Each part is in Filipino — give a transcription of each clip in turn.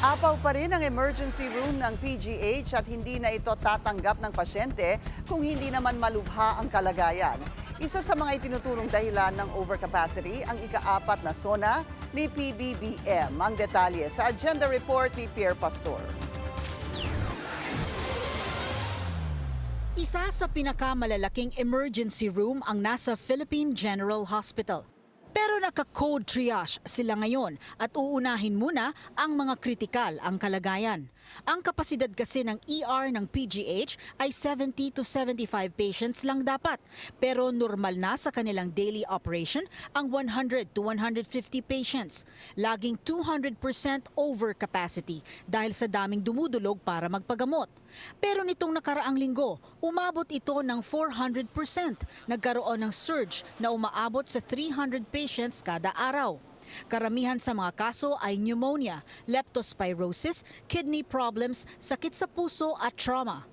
Apaw pa rin ang emergency room ng PGH at hindi na ito tatanggap ng pasyente kung hindi naman malubha ang kalagayan. Isa sa mga itinuturong dahilan ng overcapacity ang ika-4 na SONA ni PBBM. Ang detalye sa agenda report ni Pierre Pastor. Isa sa pinakamalalaking emergency room ang nasa Philippine General Hospital. Pero naka-code triage sila ngayon at uunahin muna ang mga kritikal ang kalagayan. Ang kapasidad kasi ng ER ng PGH ay 70 to 75 patients lang dapat. Pero normal na sa kanilang daily operation ang 100 to 150 patients. Laging 200% over capacity dahil sa daming dumudulog para magpagamot. Pero nitong nakaraang linggo, umabot ito ng 400%. Nagkaroon ng surge na umaabot sa 300 patients kada araw. Karamihan sa mga kaso ay pneumonia, leptospirosis, kidney problems, sakit sa puso at trauma.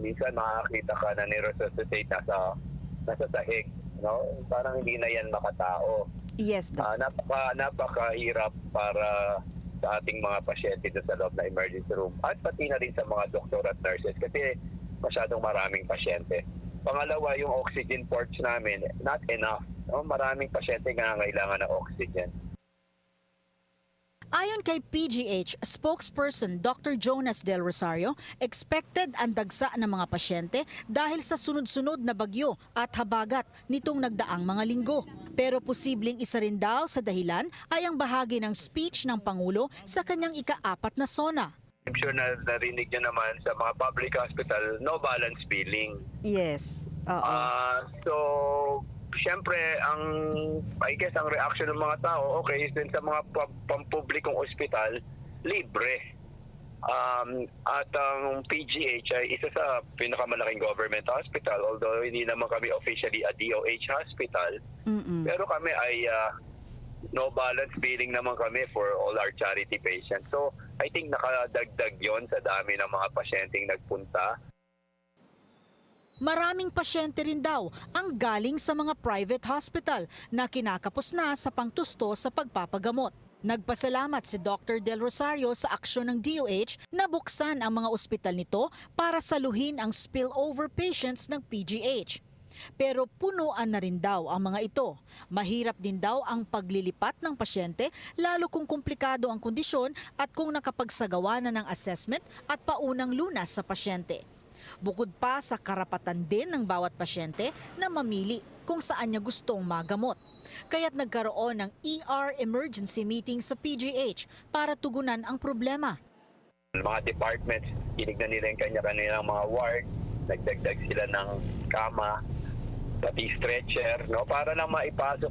Minsan makakita ka na niresuscitate nasa sahig. No? Parang hindi na yan makatao. Yes, Doc. Napakahirap para sa ating mga pasyente sa loob na emergency room at pati na rin sa mga doktor at nurses kasi masyadong maraming pasyente. Pangalawa, yung oxygen ports namin, not enough. No? Maraming pasyente nangangailangan ng oxygen. Ayon kay PGH spokesperson Dr. Jonas Del Rosario, expected ang dagsa ng mga pasyente dahil sa sunod-sunod na bagyo at habagat nitong nagdaang mga linggo. Pero posibleng isa rin daw sa dahilan ay ang bahagi ng speech ng Pangulo sa kanyang ika-4 na SONA. I'm sure na narinig nyo naman sa mga public hospital, no balance billing. Yes. So, siyempre, I guess ang reaction ng mga tao, okay, din sa mga pampublikong ospital, libre. At ang PGH ay isa sa pinakamalaking government hospital, although hindi naman kami officially a DOH hospital. Pero kami ay no balance billing naman kami for all our charity patients. So, I think nakadagdag yon sa dami ng mga pasyenteng nagpunta. Maraming pasyente rin daw ang galing sa mga private hospital na kinakapos na sa pangtusto sa pagpapagamot. Nagpasalamat si Dr. Del Rosario sa aksyon ng DOH na buksan ang mga ospital nito para saluhin ang spillover patients ng PGH. Pero punuan na rin daw ang mga ito. Mahirap din daw ang paglilipat ng pasyente lalo kung komplikado ang kondisyon at kung nakapagsagawa na ng assessment at paunang lunas sa pasyente. Bukod pa sa karapatan din ng bawat pasyente na mamili kung saan niya gustong magamot. Kaya't nagkaroon ng ER emergency meeting sa PGH para tugunan ang problema. Mga departments, tinignan nila yung kanya-kanilang mga ward, nagdagdag sila ng kama, pati stretcher, no? Para lang mailipat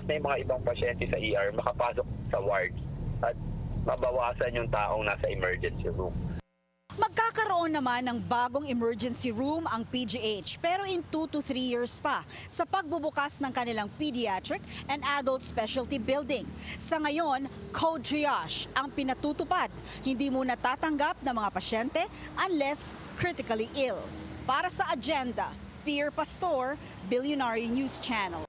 na yung mga ibang pasyente sa ER, makapasok sa ward at mabawasan yung taong nasa emergency room. Magkakaroon naman ng bagong emergency room ang PGH pero in 2 to 3 years pa sa pagbubukas ng kanilang pediatric and adult specialty building. Sa ngayon, code triage ang pinatutupad. Hindi muna tatanggap ng mga pasyente unless critically ill. Para sa agenda, Pierre Pastor, Billionaire News Channel.